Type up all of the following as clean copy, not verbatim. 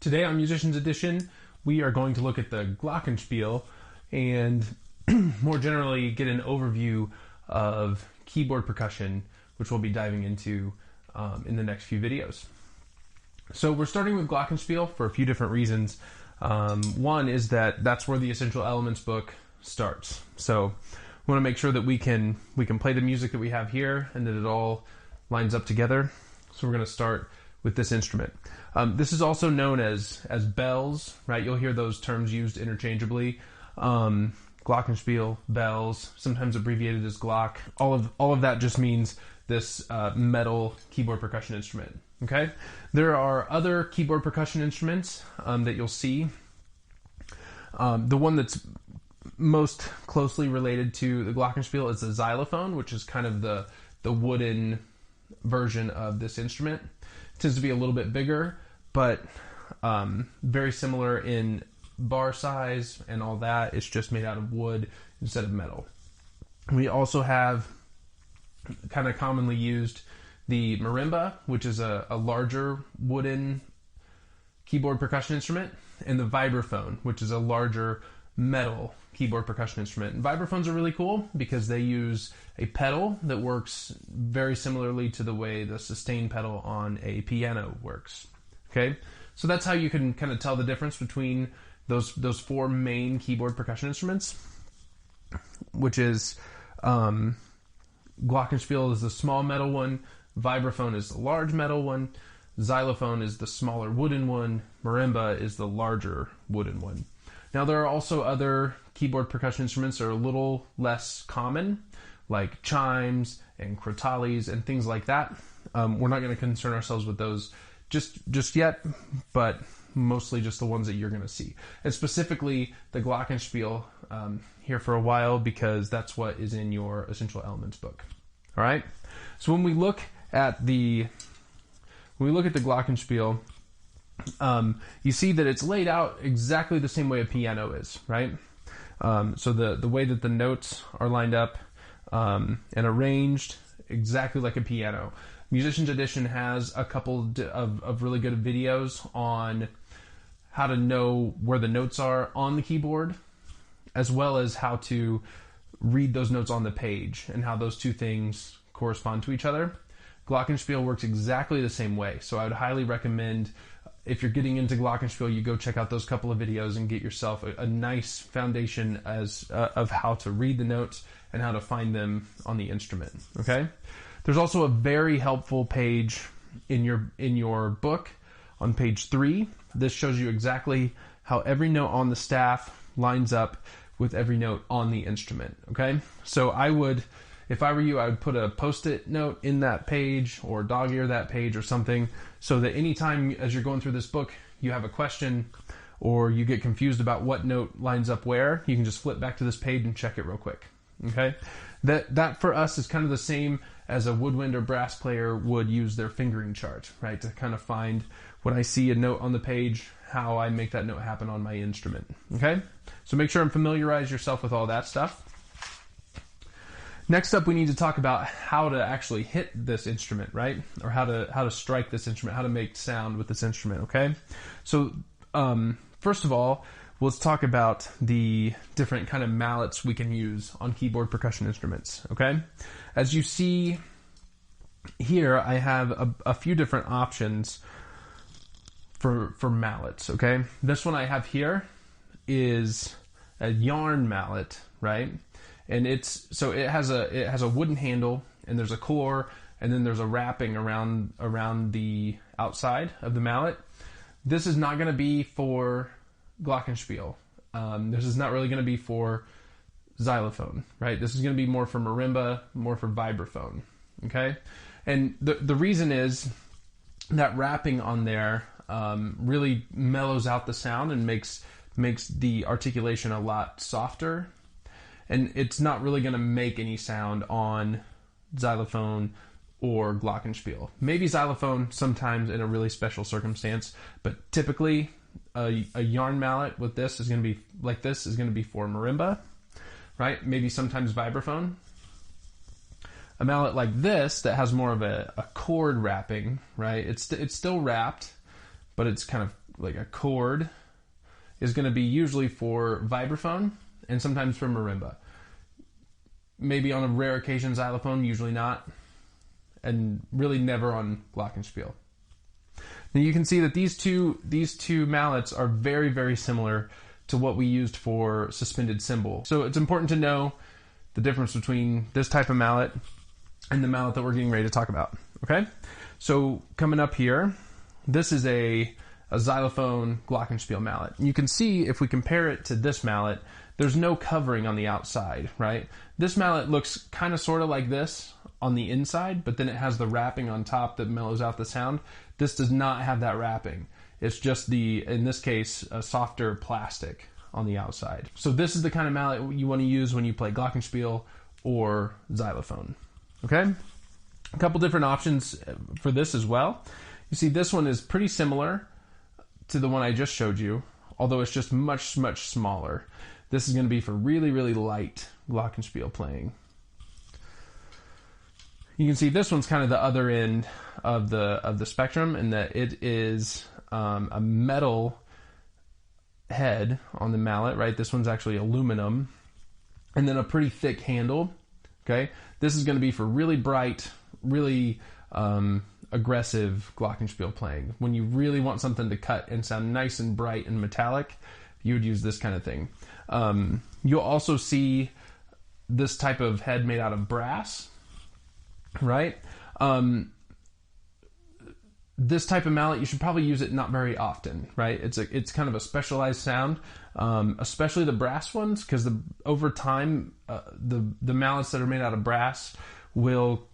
Today on Musicians Edition, we are going to look at the Glockenspiel and more generally get an overview of keyboard percussion, which we'll be diving into in the next few videos. So we're starting with Glockenspiel for a few different reasons. One is that that's where the Essential Elements book starts. So we want to make sure that we can play the music that we have here and that it all lines up together. So we're going to start with this instrument. This is also known as bells, right? You'll hear those terms used interchangeably. Glockenspiel, bells, sometimes abbreviated as Glock. All of that just means this metal keyboard percussion instrument. Okay, there are other keyboard percussion instruments that you'll see. The one that's most closely related to the Glockenspiel is the xylophone, which is kind of the wooden version of this instrument. It tends to be a little bit bigger, but very similar in bar size and all that. It's just made out of wood instead of metal. We also have kind of commonly used the marimba, which is a larger wooden keyboard percussion instrument, and the vibraphone, which is a larger metal keyboard percussion instrument. And vibraphones are really cool because they use a pedal that works very similarly to the way the sustain pedal on a piano works. Okay, so that's how you can kind of tell the difference between those four main keyboard percussion instruments, which is Glockenspiel is the small metal one, vibraphone is the large metal one, xylophone is the smaller wooden one, marimba is the larger wooden one. Now there are also other keyboard percussion instruments that are a little less common, like chimes and crotales and things like that. We're not going to concern ourselves with those just yet, but mostly just the ones that you're going to see. And specifically the Glockenspiel here for a while because that's what is in your Essential Elements book. All right? So when we look at the Glockenspiel, you see that it's laid out exactly the same way a piano is, right? So the way that the notes are lined up and arranged exactly like a piano. Musicians Edition has a couple of really good videos on how to know where the notes are on the keyboard, as well as how to read those notes on the page and how those two things correspond to each other. Glockenspiel works exactly the same way, so I would highly recommend, if you're getting into Glockenspiel, you go check out those couple of videos and get yourself a nice foundation of how to read the notes and how to find them on the instrument. Okay? There's also a very helpful page in your book on page 3. This shows you exactly how every note on the staff lines up with every note on the instrument. Okay? So if I were you, I would put a post-it note in that page or dog-ear that page or something so that anytime as you're going through this book, you have a question or you get confused about what note lines up where, you can just flip back to this page and check it real quick. Okay? That for us is kind of the same as a woodwind or brass player would use their fingering chart, right? To kind of find when I see a note on the page, how I make that note happen on my instrument. Okay? So make sure and familiarize yourself with all that stuff. Next up, we need to talk about how to actually hit this instrument, right? Or how to strike this instrument, how to make sound with this instrument, okay? So first of all, let's talk about the different kind of mallets we can use on keyboard percussion instruments, okay? As you see here, I have a few different options for mallets, okay? This one I have here is a yarn mallet, right? And it has a wooden handle, and there's a core, and then there's a wrapping around the outside of the mallet. This is not going to be for Glockenspiel. This is not really going to be for xylophone, right? This is going to be more for marimba, more for vibraphone, okay? And the reason is that wrapping on there really mellows out the sound and makes the articulation a lot softer. And it's not really going to make any sound on xylophone or Glockenspiel. Maybe xylophone sometimes in a really special circumstance, but typically a yarn mallet with this is going to be like this is going to be for marimba, right? Maybe sometimes vibraphone. A mallet like this that has more of a cord wrapping, right? It's still wrapped, but it's kind of like a chord is going to be usually for vibraphone and sometimes for marimba. Maybe on a rare occasion xylophone, usually not, and really never on glockenspiel. Now you can see that these two mallets are very, very similar to what we used for suspended cymbal. So it's important to know the difference between this type of mallet and the mallet that we're getting ready to talk about. Okay, so coming up here, this is a xylophone glockenspiel mallet. You can see if we compare it to this mallet, there's no covering on the outside, right? This mallet looks kind of sort of like this on the inside, but then it has the wrapping on top that mellows out the sound. This does not have that wrapping. It's just in this case, a softer plastic on the outside. So this is the kind of mallet you want to use when you play glockenspiel or xylophone. Okay? A couple different options for this as well. You see this one is pretty similar to the one I just showed you, although it's just much, much smaller. This is going to be for really, really light glockenspiel playing. You can see this one's kind of the other end of the spectrum in that it is a metal head on the mallet, right? This one's actually aluminum, and then a pretty thick handle. Okay, this is going to be for really bright, really aggressive glockenspiel playing. When you really want something to cut and sound nice and bright and metallic, you would use this kind of thing. You'll also see this type of head made out of brass, right? This type of mallet, you should probably use it not very often, right? It's kind of a specialized sound, especially the brass ones, because over time, the mallets that are made out of brass will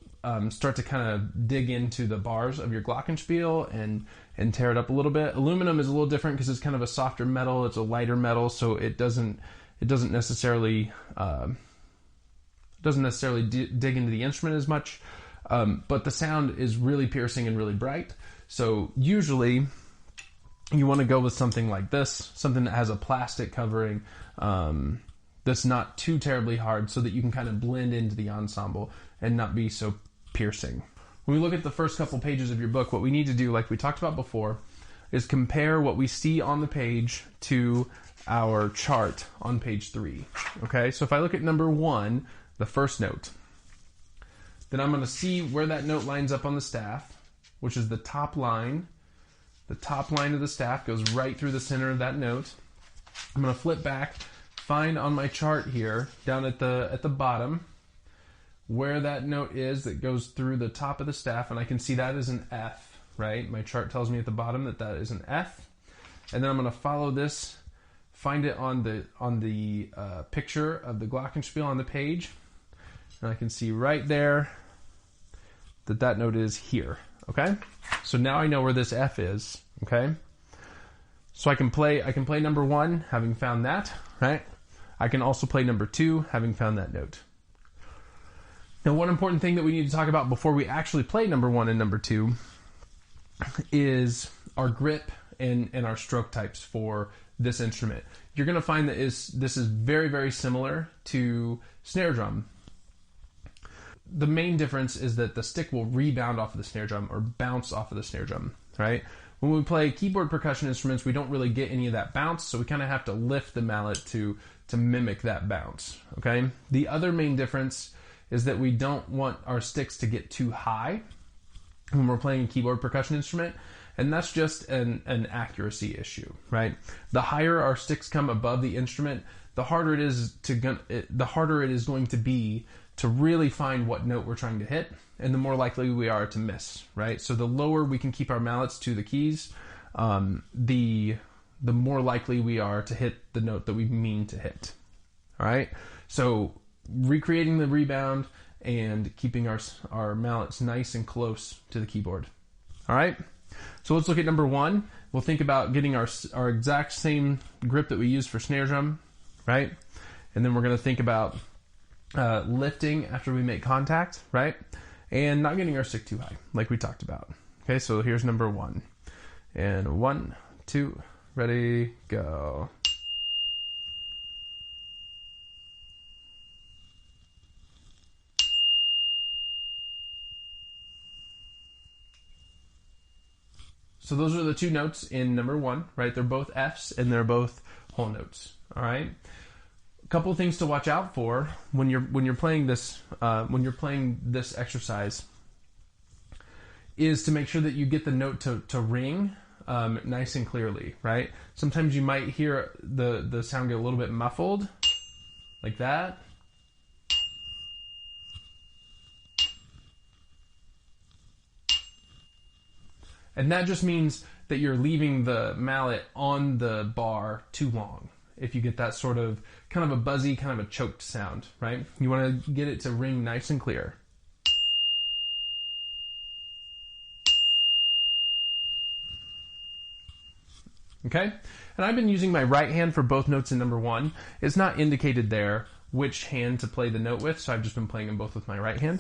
start to kind of dig into the bars of your glockenspiel and tear it up a little bit. Aluminum is a little different because it's kind of a softer metal. It's a lighter metal, so it doesn't necessarily dig into the instrument as much. But the sound is really piercing and really bright. So usually you want to go with something like this, something that has a plastic covering that's not too terribly hard, so that you can kind of blend into the ensemble and not be so piercing. When we look at the first couple pages of your book, what we need to do, like we talked about before, is compare what we see on the page to our chart on page 3. Okay, so if I look at number 1, the first note, then I'm going to see where that note lines up on the staff, which is the top line. The top line of the staff goes right through the center of that note. I'm going to flip back, find on my chart here, down at the bottom, where that note is that goes through the top of the staff, and I can see that is an F, right? My chart tells me at the bottom that is an F. And then I'm going to follow this, find it on the picture of the glockenspiel on the page, and I can see right there that note is here. Okay, so now I know where this F is. Okay, so I can play number 1, having found that, right? I can also play number 2, having found that note. Now, one important thing that we need to talk about before we actually play number 1 and number 2 is our grip and our stroke types for this instrument. You're going to find that this is very, very similar to snare drum. The main difference is that the stick will rebound off of the snare drum or bounce off of the snare drum, right? When we play keyboard percussion instruments, we don't really get any of that bounce, so we kind of have to lift the mallet to mimic that bounce, okay? The other main difference is that we don't want our sticks to get too high when we're playing a keyboard percussion instrument, and that's just an accuracy issue, right? The higher our sticks come above the instrument, the harder it is going to be to really find what note we're trying to hit, and the more likely we are to miss, right? So the lower we can keep our mallets to the keys, the more likely we are to hit the note that we mean to hit, all right? So recreating the rebound and keeping our mallets nice and close to the keyboard, all right? So let's look at number 1. We'll think about getting our exact same grip that we use for snare drum, right? And then we're going to think about lifting after we make contact, right? And not getting our stick too high, like we talked about. Okay, so here's number 1. And 1, 2, ready, go. So those are the two notes in number 1, right? They're both Fs and they're both whole notes. All right. A couple of things to watch out for when you're playing this exercise is to make sure that you get the note to ring nice and clearly, right? Sometimes you might hear the sound get a little bit muffled, like that. And that just means that you're leaving the mallet on the bar too long. If you get that sort of kind of a buzzy, kind of a choked sound, right? You want to get it to ring nice and clear. Okay? And I've been using my right hand for both notes in number 1. It's not indicated there which hand to play the note with, so I've just been playing them both with my right hand.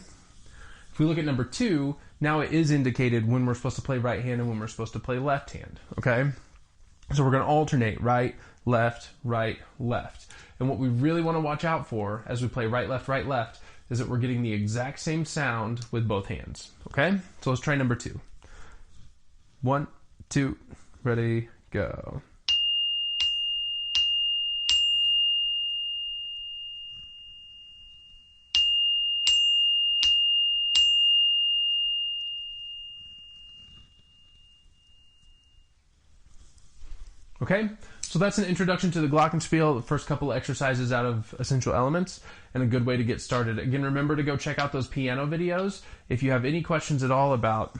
If we look at number 2, now it is indicated when we're supposed to play right hand and when we're supposed to play left hand, okay? So we're going to alternate right, left, left. And what we really want to watch out for as we play right, left, is that we're getting the exact same sound with both hands, okay? So let's try number 2. 1, 2, ready, go. Okay, so that's an introduction to the Glockenspiel, the first couple of exercises out of Essential Elements, and a good way to get started. Again, remember to go check out those piano videos. If you have any questions at all about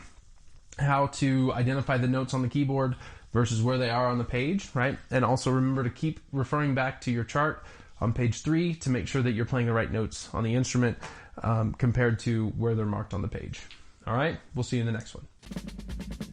how to identify the notes on the keyboard versus where they are on the page, right? And also remember to keep referring back to your chart on page 3 to make sure that you're playing the right notes on the instrument compared to where they're marked on the page. All right, we'll see you in the next one.